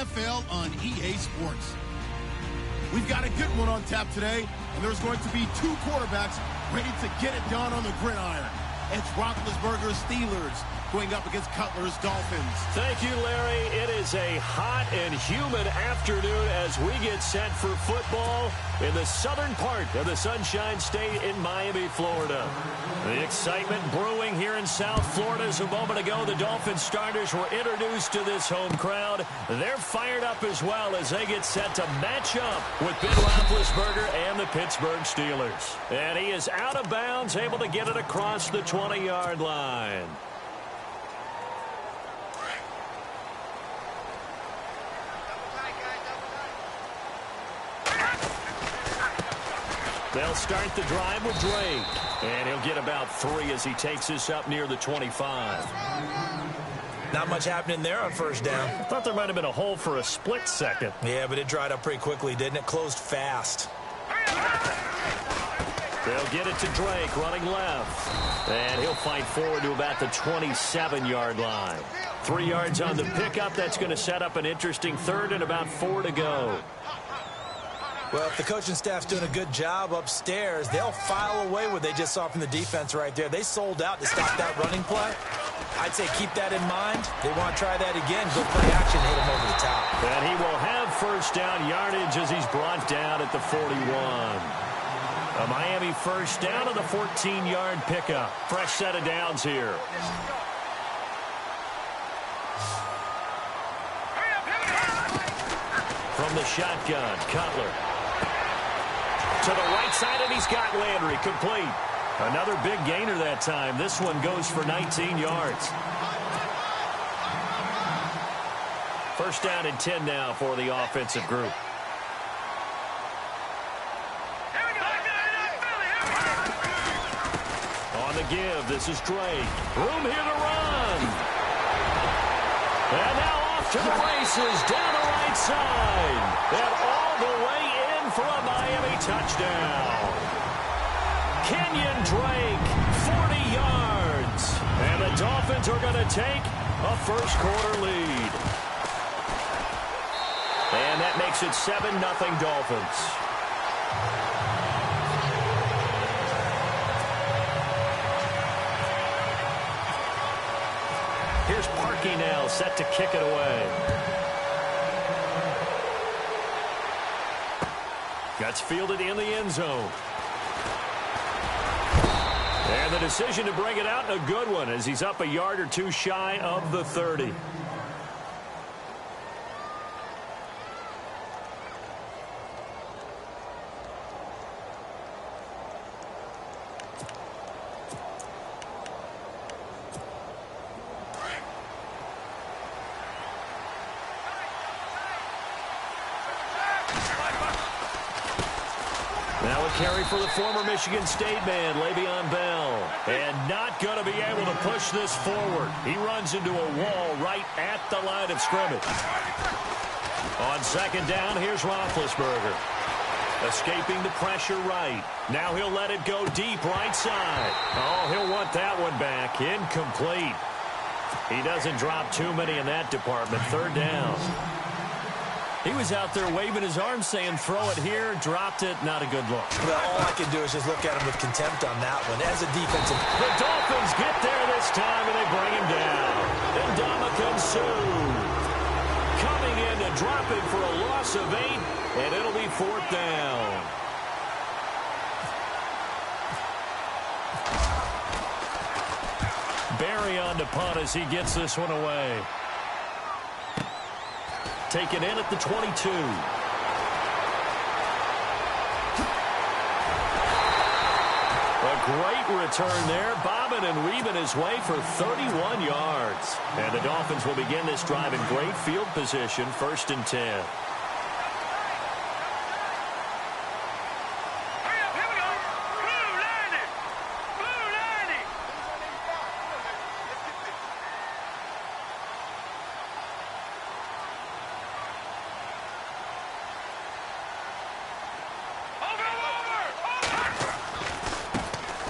NFL on EA Sports. We've got a good one on tap today, and there's going to be two quarterbacks ready to get it done on the gridiron. It's Roethlisberger's Steelers going up against Cutler's Dolphins. Thank you, Larry. It is a hot and humid afternoon as we get set for football in the southern part of the Sunshine State in Miami, Florida. The excitement brewing here in South Florida as a moment ago. The Dolphins starters were introduced to this home crowd. They're fired up as well as they get set to match up with Ben Roethlisberger and the Pittsburgh Steelers. And he is out of bounds, able to get it across the 20-yard line. They'll start the drive with Drake, and he'll get about 3 as he takes this up near the 25. Not much happening there on first down. I thought there might have been a hole for a split second. Yeah, but it dried up pretty quickly, didn't it? Closed fast. They'll get it to Drake, running left. And he'll fight forward to about the 27-yard line. 3 yards on the pickup. That's going to set up an interesting third and about 4 to go. Well, if the coaching staff's doing a good job upstairs, they'll file away what they just saw from the defense right there. They sold out to stop that running play. I'd say keep that in mind. They want to try that again. Go play action, hit him over the top. And he will have first down yardage as he's brought down at the 41. A Miami first down on the 14-yard pickup. Fresh set of downs here. From the shotgun, Cutler. To the right side, and he's got Landry complete. Another big gainer that time. This one goes for 19 yards. First down and 10 now for the offensive group. On the give, this is Drake. Room here to run. And now off to the races, down the right side. And all the way in for a Miami touchdown. Kenyon Drake, 40 yards. And the Dolphins are going to take a first-quarter lead. And that makes it 7-0 Dolphins. Here's Parkey now, set to kick it away. Gets fielded in the end zone. And the decision to bring it out, a good one, as he's up a yard or two shy of the 30. Now a carry for the former Michigan State man, Le'Veon Bell. And not going to be able to push this forward. He runs into a wall right at the line of scrimmage. On second down, here's Roethlisberger. Escaping the pressure right. Now he'll let it go deep right side. Oh, he'll want that one back. Incomplete. He doesn't drop too many in that department. Third down. He was out there waving his arms saying, throw it here, dropped it, not a good look. Well, all I can do is just look at him with contempt on that one. As a defensive... The Dolphins get there this time, and they bring him down. And Ndamukong Suh coming in to drop it for a loss of 8, and it'll be fourth down. Barry on to punt as he gets this one away. Taken in at the 22. A great return there. Bobbing and weaving his way for 31 yards. And the Dolphins will begin this drive in great field position, 1st and 10.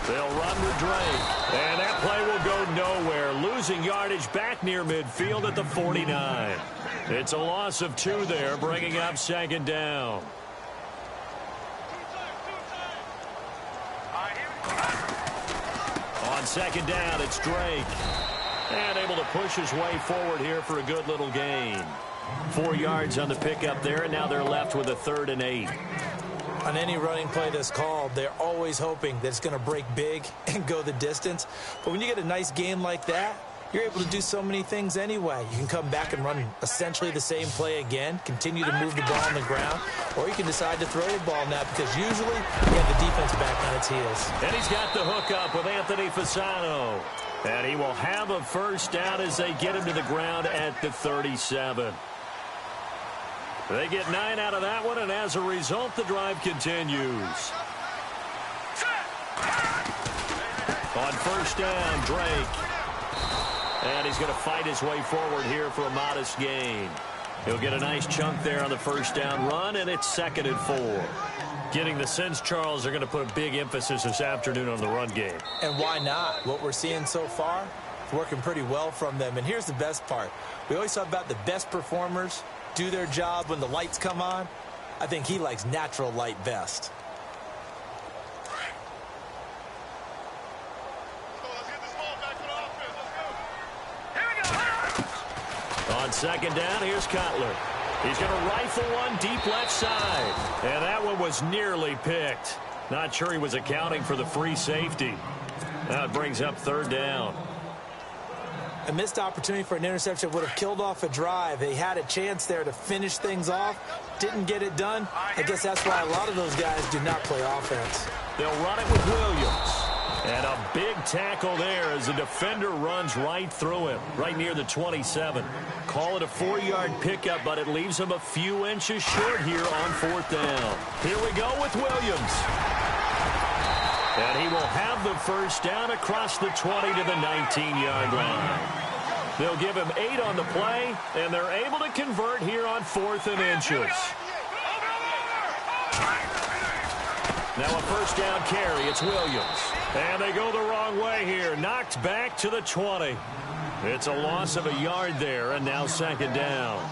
They'll run with Drake. And that play will go nowhere. Losing yardage back near midfield at the 49. It's a loss of 2 there, bringing up second down. On second down, it's Drake. And able to push his way forward here for a good little gain. 4 yards on the pickup there, and now they're left with a 3rd and 8. On any running play that's called, they're always hoping that it's going to break big and go the distance. But when you get a nice game like that, you're able to do so many things anyway. You can come back and run essentially the same play again, continue to move the ball on the ground, or you can decide to throw the ball now because usually you have the defense back on its heels. And he's got the hookup with Anthony Fasano. And he will have a first down as they get him to the ground at the 37. They get 9 out of that one, and as a result, the drive continues. On first down, Drake. And he's going to fight his way forward here for a modest gain. He'll get a nice chunk there on the first down run, and it's 2nd and 4. Getting the sense, Charles, they're going to put a big emphasis this afternoon on the run game. And why not? What we're seeing so far, it's working pretty well from them. And here's the best part. We always talk about the best performers do their job when the lights come on. I think he likes natural light best. On second down, here's Cutler. He's going to rifle one deep left side. And that one was nearly picked. Not sure he was accounting for the free safety. Now it brings up 3rd down. A missed opportunity for an interception would have killed off a drive. They had a chance there to finish things off. Didn't get it done. I guess that's why a lot of those guys do not play offense. They'll run it with Williams. And a big tackle there as the defender runs right through him, right near the 27. Call it a 4-yard pickup, but it leaves him a few inches short here on 4th down. Here we go with Williams. And he will have the first down across the 20 to the 19-yard line. They'll give him 8 on the play, and they're able to convert here on 4th and inches. Now a first down carry. It's Williams. And they go the wrong way here. Knocked back to the 20. It's a loss of a yard there, and now 2nd down.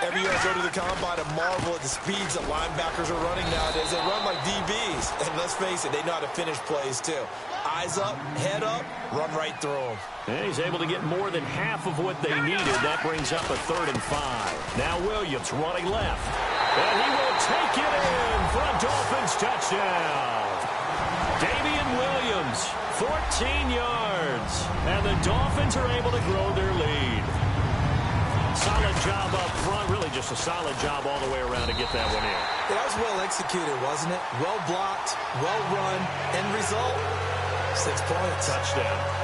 Every year I go to the combine and marvel at the speeds that linebackers are running nowadays. They run like DBs. And let's face it, they know how to finish plays too. Eyes up, head up, run right through them. And he's able to get more than half of what they needed. That brings up a 3rd and 5. Now Williams running left. And he will take it in for a Dolphins touchdown. Damian Williams, 14 yards. And the Dolphins are able to grow their lead. Solid job up front. Really just a solid job all the way around to get that one in. Yeah, that was well executed, wasn't it? Well blocked, well run. End result, 6 points. Touchdown.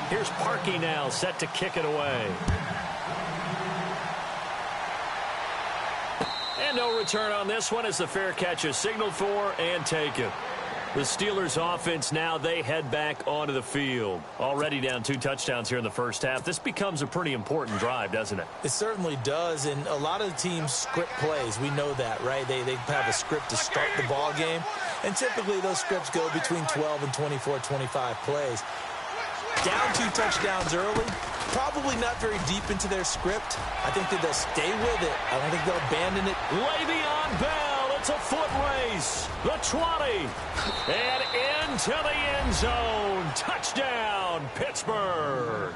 Here's Parkey now, set to kick it away. And no return on this one as the fair catch is signaled for and taken. The Steelers offense now, they head back onto the field. Already down 2 touchdowns here in the first half. This becomes a pretty important drive, doesn't it? It certainly does, and a lot of the teams script plays. We know that, right? They have a script to start the ball game, and typically those scripts go between 12 and 24, 25 plays. Down 2 touchdowns early, probably not very deep into their script. I think that they'll stay with it. I don't think they'll abandon it. Le'Veon Bell, it's a foot race. The 20, and into the end zone. Touchdown, Pittsburgh.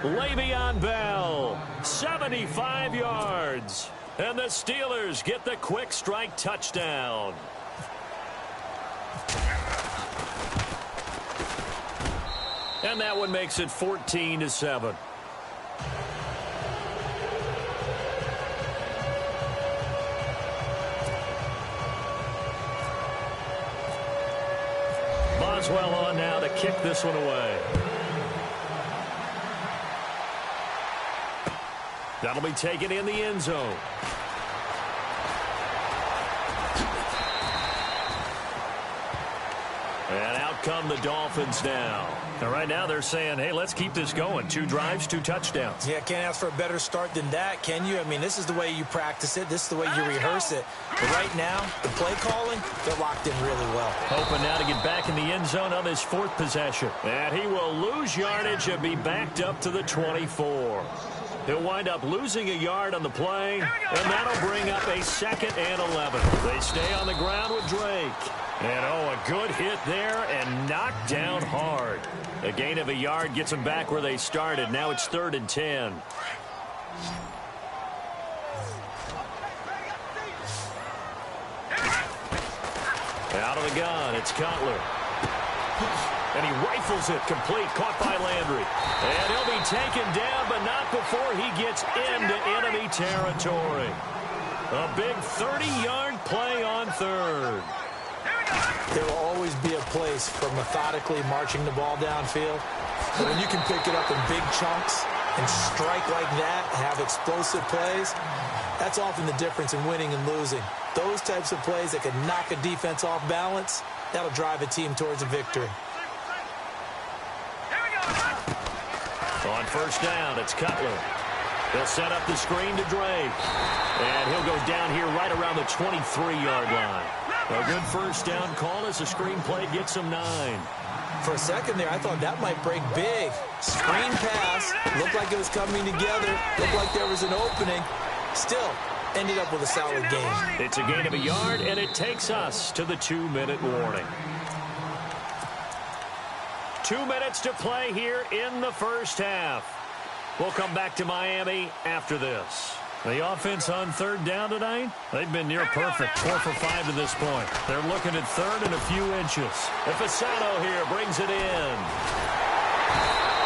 Le'Veon Bell, 75 yards. And the Steelers get the quick strike touchdown. And that one makes it 14-7. Boswell on now to kick this one away. That'll be taken in the end zone. And out Up come the Dolphins now. And right now they're saying, hey, let's keep this going. 2 drives, 2 touchdowns. Yeah, can't ask for a better start than that, can you? I mean, this is the way you practice it. This is the way you rehearse it. But right now, the play calling, they're locked in really well. Hoping now to get back in the end zone on his 4th possession. And he will lose yardage and be backed up to the 24. He'll wind up losing a yard on the play, and that'll bring up a 2nd and 11. They stay on the ground with Drake. And, oh, a good hit there and knocked down hard. A gain of a yard gets them back where they started. Now it's 3rd and 10. Out of the gun, it's Cutler. And he rifles it complete, caught by Landry. And he'll be taken down, but not before he gets into enemy territory. A big 30-yard play on 3rd. There will always be a place for methodically marching the ball downfield. But when you can pick it up in big chunks and strike like that, have explosive plays, that's often the difference in winning and losing. Those types of plays that can knock a defense off balance, that'll drive a team towards a victory. On 1st down, it's Cutler. He'll set up the screen to Drake. And he'll go down here right around the 23-yard line. A good 1st down call as the screen play gets him 9. For a second there, I thought that might break big. Screen pass, looked like it was coming together, looked like there was an opening. Still, ended up with a solid gain. It's a gain of a yard, and it takes us to the 2-minute warning. 2 minutes to play here in the 1st half. We'll come back to Miami after this. The offense on 3rd down tonight, they've been near perfect, 4 for 5 to this point. They're looking at 3rd and a few inches. Fasano here brings it in.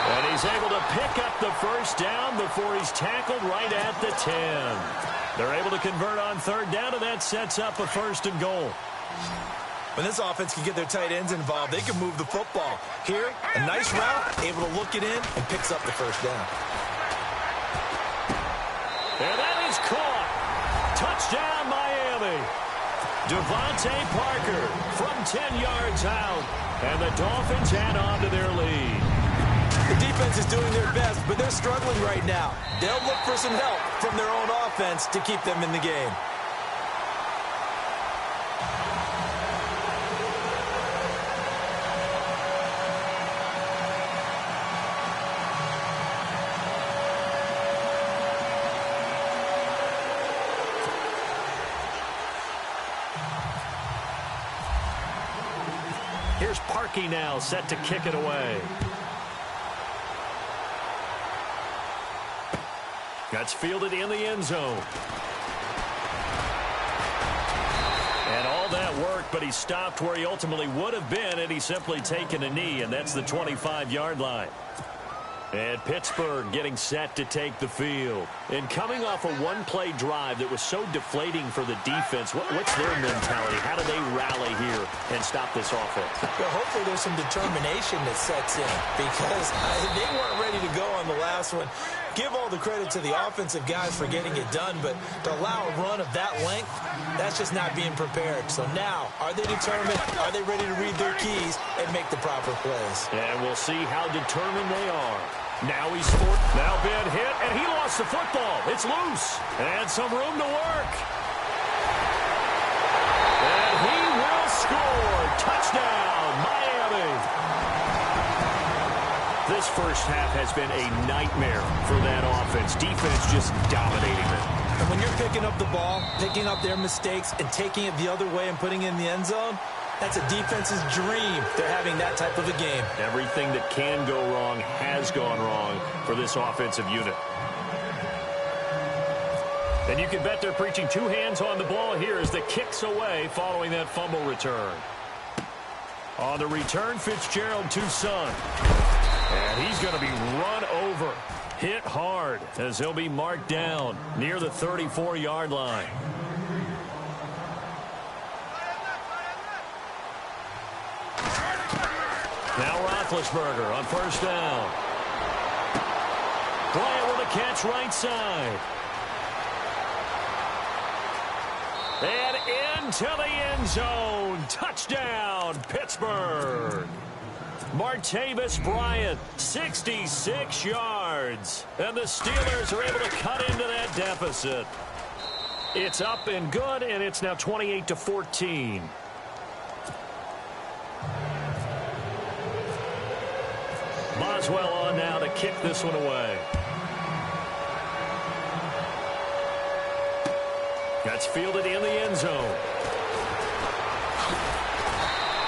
And he's able to pick up the 1st down before he's tackled right at the 10. They're able to convert on 3rd down, and that sets up a 1st and goal. When this offense can get their tight ends involved, they can move the football. Here, a nice route, able to look it in, and picks up the 1st down. And that is caught. Touchdown, Miami. Devontae Parker from 10 yards out. And the Dolphins add on to their lead. The defense is doing their best, but they're struggling right now. They'll look for some help from their own offense to keep them in the game. Here's Parkey now, set to kick it away. That's fielded in the end zone. And all that work, but he stopped where he ultimately would have been had he simply taken a knee, and that's the 25-yard line. And Pittsburgh getting set to take the field. And coming off a one-play drive that was so deflating for the defense, what's their mentality? How do they rally here and stop this offense? Well, hopefully there's some determination that sets in because they weren't ready to go on the last one. Give all the credit to the offensive guys for getting it done, but to allow a run of that length, that's just not being prepared. So now, are they determined? Are they ready to read their keys and make the proper plays? And we'll see how determined they are. Now he's fourth. Now been hit, and he lost the football. It's loose. And some room to work. And he will score. Touchdown, Miami. This first half has been a nightmare for that offense. Defense just dominating it. And when you're picking up the ball, picking up their mistakes, and taking it the other way and putting it in the end zone, that's a defense's dream. They're having that type of a game. Everything that can go wrong has gone wrong for this offensive unit. And you can bet they're preaching two hands on the ball here as the kick's away following that fumble return. On the return, Fitzgerald to Son. And he's going to be run over. Hit hard as he'll be marked down near the 34-yard line. Now Roethlisberger on first down. Bryant with a catch right side. And into the end zone. Touchdown, Pittsburgh. Martavis Bryant, 66 yards. And the Steelers are able to cut into that deficit. It's up and good, and it's now 28-14. Boswell on now to kick this one away. That's fielded in the end zone.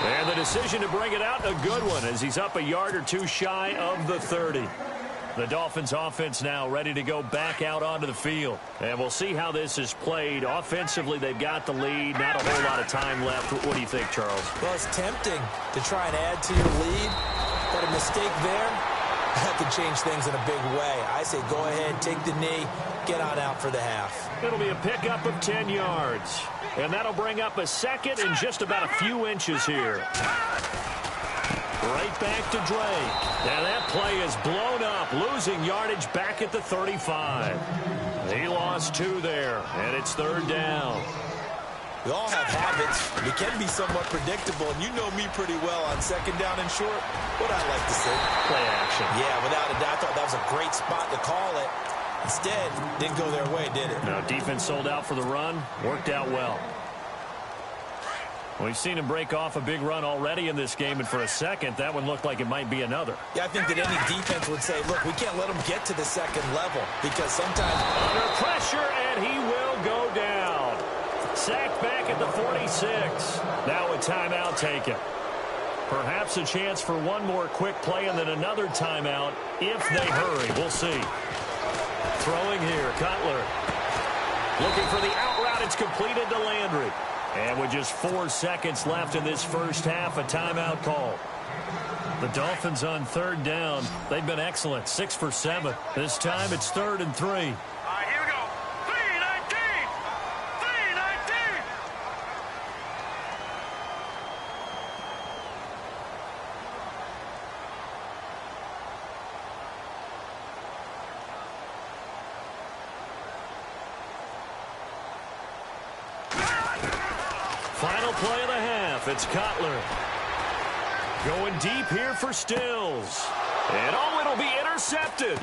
And the decision to bring it out, a good one, as he's up a yard or two shy of the 30. The Dolphins offense now ready to go back out onto the field. And we'll see how this is played. Offensively, they've got the lead. Not a whole lot of time left. What do you think, Charles? Well, it's tempting to try and add to your lead, but a mistake there, that could change things in a big way. I say go ahead, take the knee, get on out for the half. It'll be a pickup of 10 yards. And that'll bring up a second and just about a few inches here. Right back to Drake. And that play is blown up, losing yardage back at the 35. He lost 2 there, and it's third down. We all have habits. We can be somewhat predictable, and you know me pretty well on second down and short. What I like to see. Play action. Yeah, without a doubt. I thought that was a great spot to call it. Instead, didn't go their way, did it? No, defense sold out for the run. Worked out well. We've seen him break off a big run already in this game, and for a second, that one looked like it might be another. Yeah, I think that any defense would say, look, we can't let them get to the second level, because sometimes... Under pressure, and he will go down. Sacked back at the 46. Now a timeout taken. Perhaps a chance for one more quick play and then another timeout if they hurry. We'll see. Throwing here, Cutler. Looking for the out route. It's completed to Landry. And with just 4 seconds left in this first half, a timeout call. The Dolphins on third down. They've been excellent, 6 for 7. This time it's 3rd and 3. All right, here we go. 3-19. 3-19. Final play of the half. It's Cutler. Going deep here for Stills. And it'll be intercepted.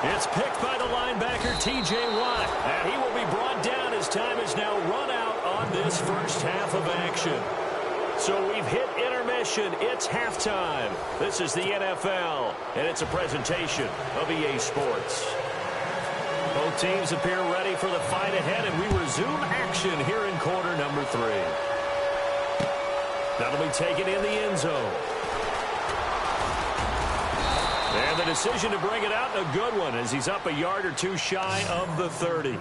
It's picked by the linebacker, T.J. Watt. And he will be brought down as time is now run out on this first half of action. So we've hit intermission. It's halftime. This is the NFL, and it's a presentation of EA Sports. Both teams appear ready for the fight ahead, and we resume action here in quarter number 3. That'll be taken in the end zone. And the decision to bring it out, a good one, as he's up a yard or two shy of the 30.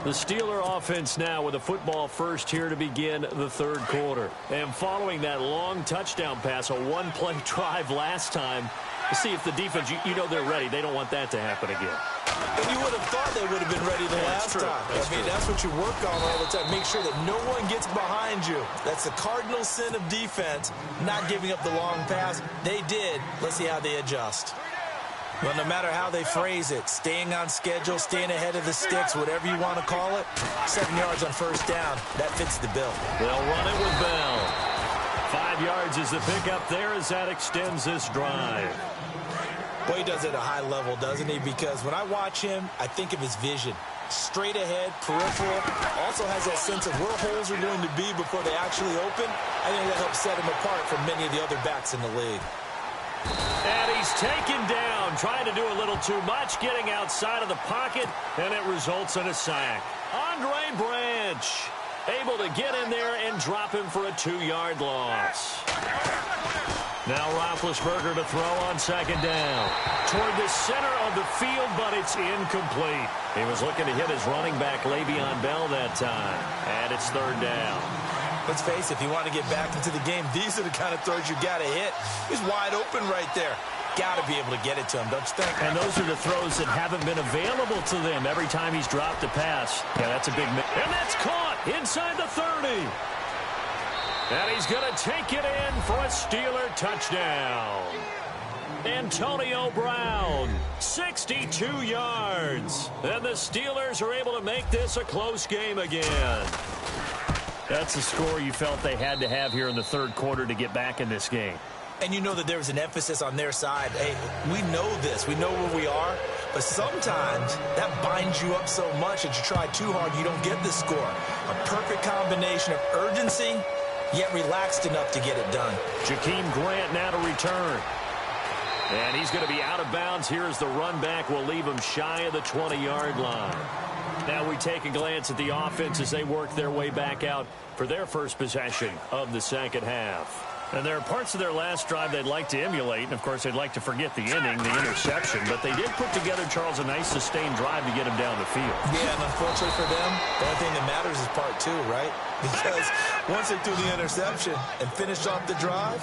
The Steeler offense now with a football first here to begin the third quarter. And following that long touchdown pass, a one-play drive last time, to see if the defense, you know they're ready. They don't want that to happen again. And you would have thought they would have been ready the last time. That's what you work on all the time. Make sure that no one gets behind you. That's the cardinal sin of defense, not giving up the long pass. They did. Let's see how they adjust. Well, no matter how they phrase it, staying on schedule, staying ahead of the sticks, whatever you want to call it, 7 yards on first down, that fits the bill. They'll run it with Bell. 5 yards is the pickup there as that extends this drive. Boy, he does it at a high level, doesn't he? Because when I watch him, I think of his vision. Straight ahead, peripheral, also has that sense of where holes are going to be before they actually open. I think that helps set him apart from many of the other backs in the league. And he's taken down, trying to do a little too much, getting outside of the pocket, and it results in a sack. Andre Branch able to get in there and drop him for a 2-yard loss. Now Roethlisberger to throw on second down. Toward the center of the field, but it's incomplete. He was looking to hit his running back, Le'Veon Bell, that time. And it's third down. Let's face it, if you want to get back into the game, these are the kind of throws you got to hit. He's wide open right there. Got to be able to get it to him, don't you think? And those are the throws that haven't been available to them every time he's dropped a pass. Yeah, that's a big miss. And that's caught inside the 30. And he's going to take it in for a Steeler touchdown. Antonio Brown, 62 yards. And the Steelers are able to make this a close game again. That's the score you felt they had to have here in the third quarter to get back in this game. And you know that there was an emphasis on their side. Hey, we know this. We know where we are. But sometimes that binds you up so much that you try too hard, you don't get the score. A perfect combination of urgency, yet relaxed enough to get it done. Jakeem Grant now to return. And he's going to be out of bounds here as the run back will leave him shy of the 20-yard line. Now we take a glance at the offense as they work their way back out for their first possession of the second half. And there are parts of their last drive they'd like to emulate. And, of course, they'd like to forget the inning, the interception. But they did put together, Charles, a nice sustained drive to get him down the field. Yeah, and unfortunately for them, the only thing that matters is part two, right? Because once they threw the interception and finished off the drive,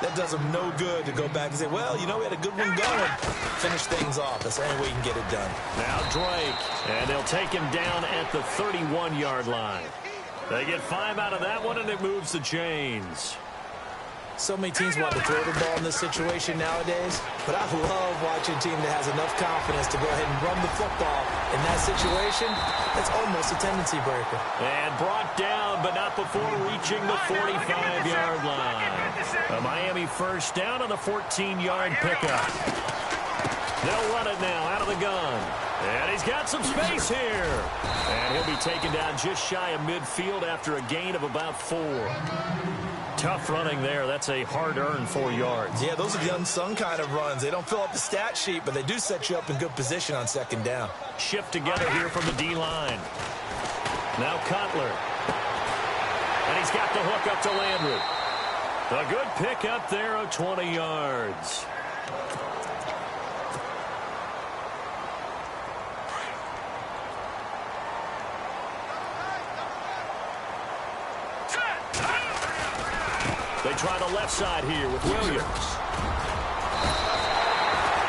that does them no good to go back and say, well, you know, we had a good one going. Finish things off. That's the only way you can get it done. Now Drake, and they'll take him down at the 31-yard line. They get 5 out of that one, and it moves the chains. So many teams want to throw the ball in this situation nowadays, but I love watching a team that has enough confidence to go ahead and run the football in that situation. That's almost a tendency breaker. And brought down, but not before reaching the 45-yard line. A Miami first down on the 14-yard pickup. They'll run it now out of the gun. And he's got some space here. And he'll be taken down just shy of midfield after a gain of about 4. Tough running there. That's a hard-earned 4 yards. Yeah, those are the unsung kind of runs. They don't fill up the stat sheet, but they do set you up in good position on second down. Shift together here from the D-line. Now Cutler. And he's got the hook up to Landry. A good pick up there of 20 yards. They try the left side here with Williams.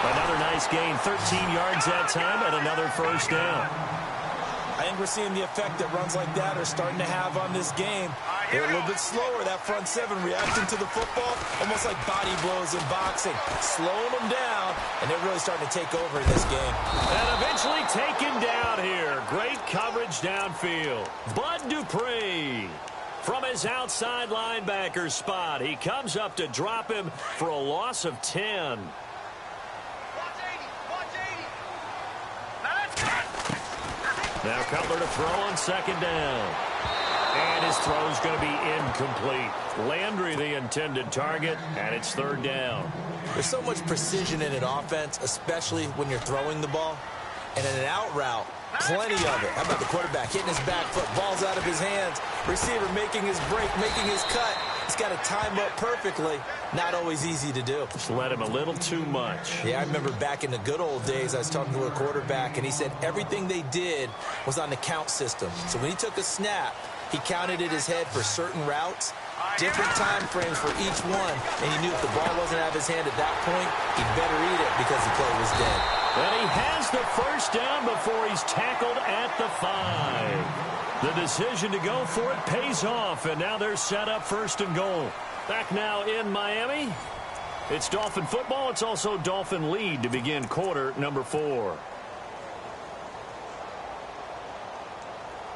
Another nice gain, 13 yards that time, and another first down. I think we're seeing the effect that runs like that are starting to have on this game. They're a little bit slower, that front seven reacting to the football, almost like body blows in boxing, slowing them down, and they're really starting to take over in this game. And eventually taken down here. Great coverage downfield. Bud Dupree. From his outside linebacker spot, he comes up to drop him for a loss of 10. Now Cutler to throw on second down. And his throw is going to be incomplete. Landry the intended target, and it's third down. There's so much precision in an offense, especially when you're throwing the ball. And in an out route, plenty of it. How about the quarterback hitting his back foot, ball's out of his hands, receiver making his break, making his cut. He's got to time up perfectly. Not always easy to do. Just let him a little too much. Yeah, I remember back in the good old days, I was talking to a quarterback, and he said everything they did was on the count system. So when he took a snap, he counted in his head for certain routes, different time frames for each one, and he knew if the ball wasn't out of his hand at that point, he'd better eat it because the play was dead. And he has the first down before he's tackled at the 5. The decision to go for it pays off, and now they're set up first and goal. Back now in Miami. It's Dolphin football. It's also Dolphin lead to begin quarter number 4.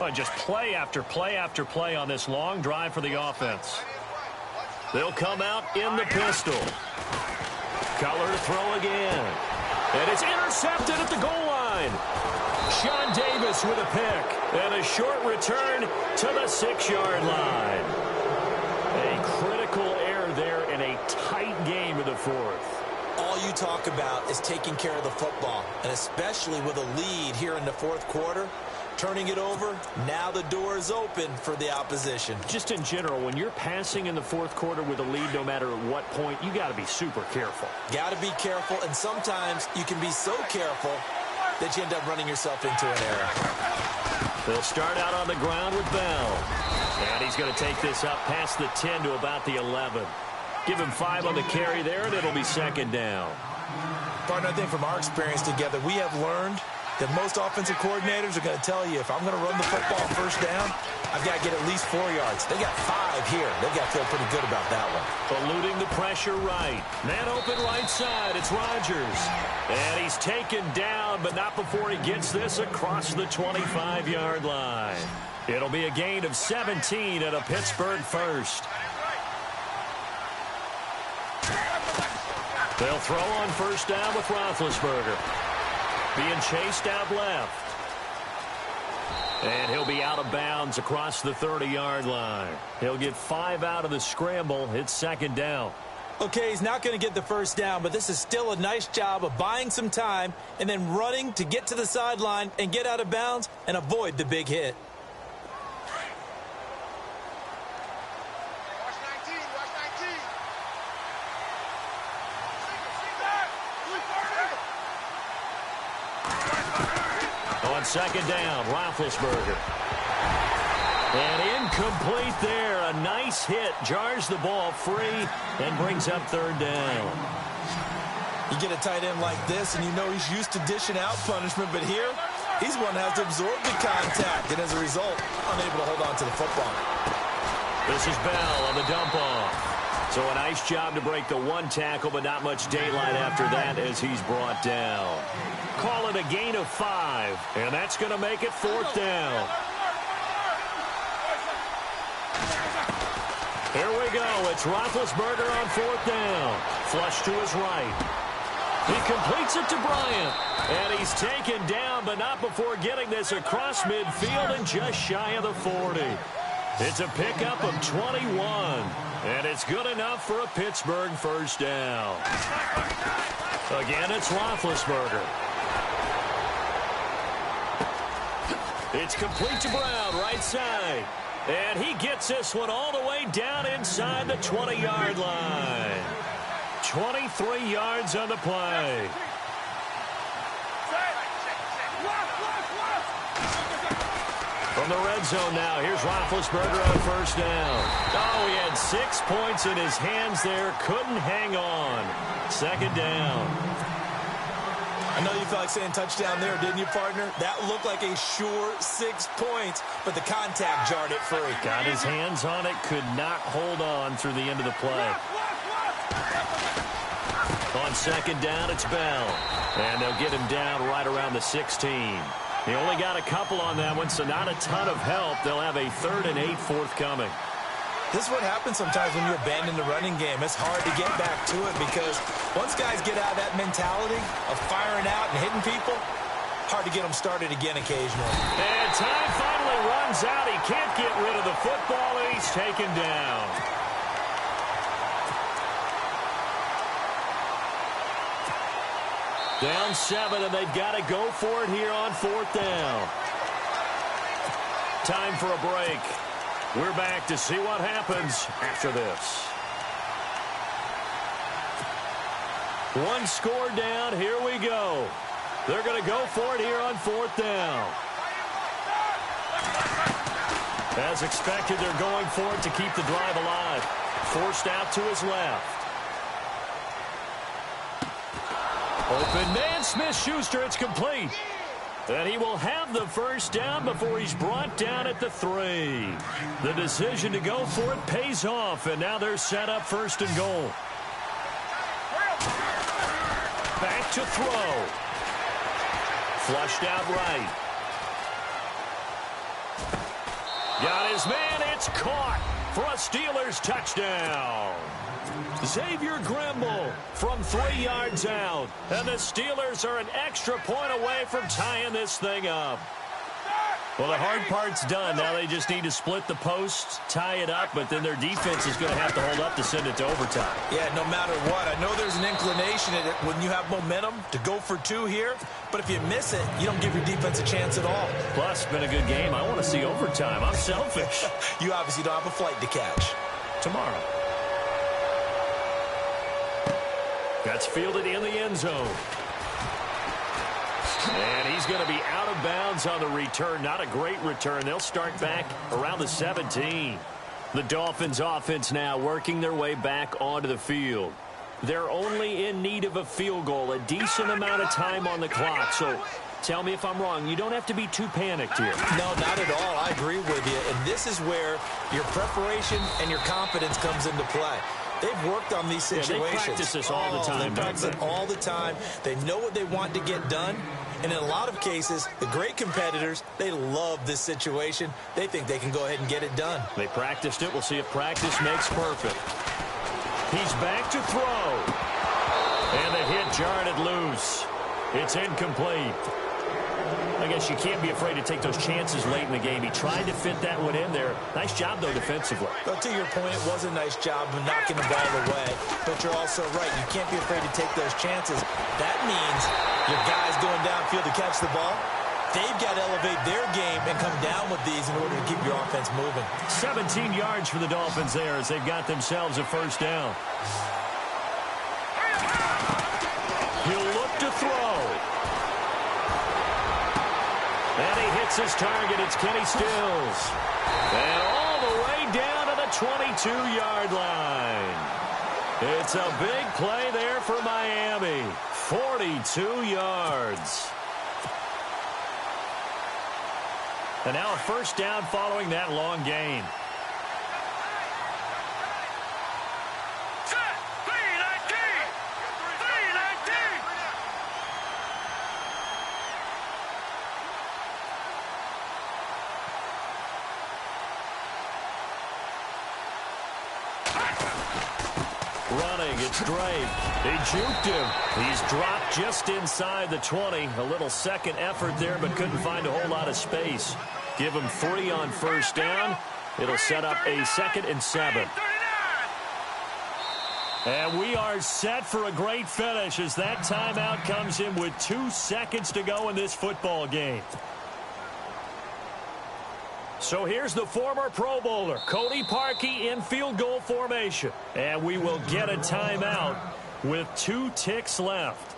Well, just play after play after play on this long drive for the offense. They'll come out in the pistol. Cutler to throw again. And it's intercepted at the goal line. Sean Davis with a pick. And a short return to the 6-yard line. A critical error there in a tight game in the 4th. All you talk about is taking care of the football. And especially with a lead here in the 4th quarter. Turning it over, now the door is open for the opposition. Just in general, when you're passing in the 4th quarter with a lead, no matter at what point, you got to be super careful. Got to be careful, and sometimes you can be so careful that you end up running yourself into an error. They'll start out on the ground with Bell. And he's going to take this up past the 10 to about the 11. Give him 5 on the carry there, and it'll be second down. Partner, I think from our experience together, we have learned that most offensive coordinators are going to tell you, if I'm going to run the football on first down, I've got to get at least 4 yards. They got 5 here. They've got to feel pretty good about that one. Eluding the pressure right. Man open right side. It's Rodgers. And he's taken down, but not before he gets this across the 25-yard line. It'll be a gain of 17 and a Pittsburgh first. They'll throw on first down with Roethlisberger. Being chased out left. And he'll be out of bounds across the 30-yard line. He'll get 5 out of the scramble. It's second down. Okay, he's not going to get the first down, but this is still a nice job of buying some time and then running to get to the sideline and get out of bounds and avoid the big hit. On second down, Roethlisberger. And incomplete there. A nice hit. Jars the ball free and brings up third down. You get a tight end like this, and you know he's used to dishing out punishment, but here, he's one that has to absorb the contact, and as a result, unable to hold on to the football. This is Bell on the dump off. So a nice job to break the one tackle, but not much daylight after that as he's brought down. Call it a gain of 5, and that's going to make it fourth down. Here we go. It's Roethlisberger on fourth down. Flush to his right. He completes it to Bryant. And he's taken down, but not before getting this across midfield and just shy of the 40. It's a pickup of 21. And it's good enough for a Pittsburgh first down. Again, it's Roethlisberger. It's complete to Brown, right side. And he gets this one all the way down inside the 20-yard line. 23 yards on the play. From the red zone now, here's Roethlisberger on first down. Oh, he had 6 points in his hands there. Couldn't hang on. Second down. I know you felt like saying touchdown there, didn't you, partner? That looked like a sure 6 points, but the contact jarred it free. Got his hands on it, could not hold on through the end of the play. On second down, it's Bell. And they'll get him down right around the 16. He only got a couple on that one, so not a ton of help. They'll have a 3rd and 8 forthcoming. This is what happens sometimes when you abandon the running game. It's hard to get back to it because once guys get out of that mentality of firing out and hitting people, hard to get them started again occasionally. And time finally runs out. He can't get rid of the football, and he's taken down. Down 7, and they've got to go for it here on fourth down. Time for a break. We're back to see what happens after this. One score down. Here we go. They're going to go for it here on fourth down. As expected, they're going for it to keep the drive alive. Forced out to his left. Open man, Smith-Schuster. It's complete. And he will have the first down before he's brought down at the 3. The decision to go for it pays off, and now they're set up first and goal. Back to throw. Flushed out right. Got his man. It's caught for a Steelers touchdown. Xavier Grimble from 3 yards out. And the Steelers are an extra point away from tying this thing up. Well, the hard part's done. Now they just need to split the posts, tie it up, but then their defense is going to have to hold up to send it to overtime. Yeah, no matter what. I know there's an inclination in it when you have momentum to go for 2 here, but if you miss it, you don't give your defense a chance at all. Plus, it's been a good game. I want to see overtime. I'm selfish. You obviously don't have a flight to catch. Tomorrow. That's fielded in the end zone. And he's going to be out of bounds on the return. Not a great return. They'll start back around the 17. The Dolphins offense now working their way back onto the field. They're only in need of a field goal, a decent amount of time on the clock. So tell me if I'm wrong. You don't have to be too panicked here. No, not at all. I agree with you. And this is where your preparation and your confidence comes into play. They've worked on these situations. They practice this all the time. They practice it all the time. They know what they want to get done. And in a lot of cases, the great competitors, they love this situation. They think they can go ahead and get it done. They practiced it. We'll see if practice makes perfect. He's back to throw. And the hit jarred it loose. It's incomplete. I guess you can't be afraid to take those chances late in the game. He tried to fit that one in there. Nice job, though, defensively. But to your point, it was a nice job of knocking the ball away. But you're also right. You can't be afraid to take those chances. That means your guys going downfield to catch the ball, they've got to elevate their game and come down with these in order to keep your offense moving. 17 yards for the Dolphins there as they've got themselves a first down. He'll look to throw. And he hits his target. It's Kenny Stills. And all the way down to the 22-yard line. It's a big play there for Miami. 42 yards. And now a first down following that long gain. Running, it's Drake. They juked him. He's dropped just inside the 20. A little second effort there, but couldn't find a whole lot of space. Give him 3 on first down. It'll set up a 2nd and 7. And we are set for a great finish as that timeout comes in with 2 seconds to go in this football game. So here's the former Pro Bowler, Cody Parkey, in field goal formation. And we will get a timeout with 2 ticks left.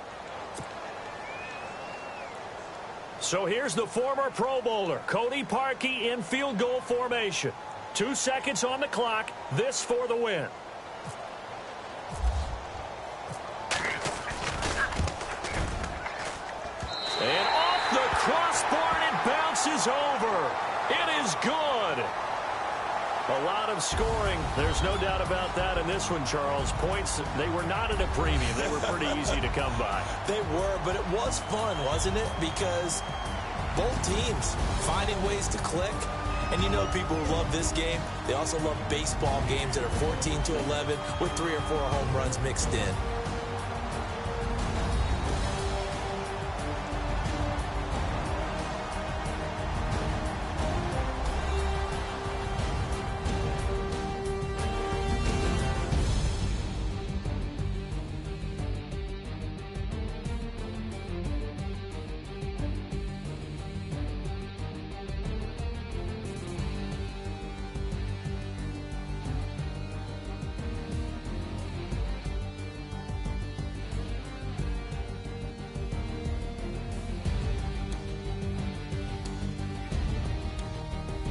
So here's the former Pro Bowler, Cody Parkey, in field goal formation. 2 seconds on the clock. This for the win. And off the crossbar, and it bounces over. It is good. A lot of scoring. There's no doubt about that in this one, Charles. Points, they were not at a premium. They were pretty easy to come by. They were, but it was fun, wasn't it? Because both teams finding ways to click. And you know people who love this game, they also love baseball games that are 14-11 with 3 or 4 home runs mixed in.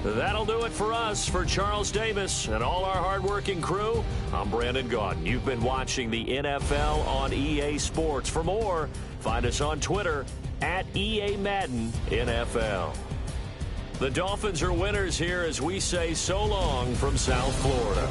That'll do it for us. For Charles Davis and all our hardworking crew, I'm Brandon Gaudin. You've been watching the NFL on EA Sports. For more, find us on Twitter at EA Madden NFL. The Dolphins are winners here as we say so long from South Florida.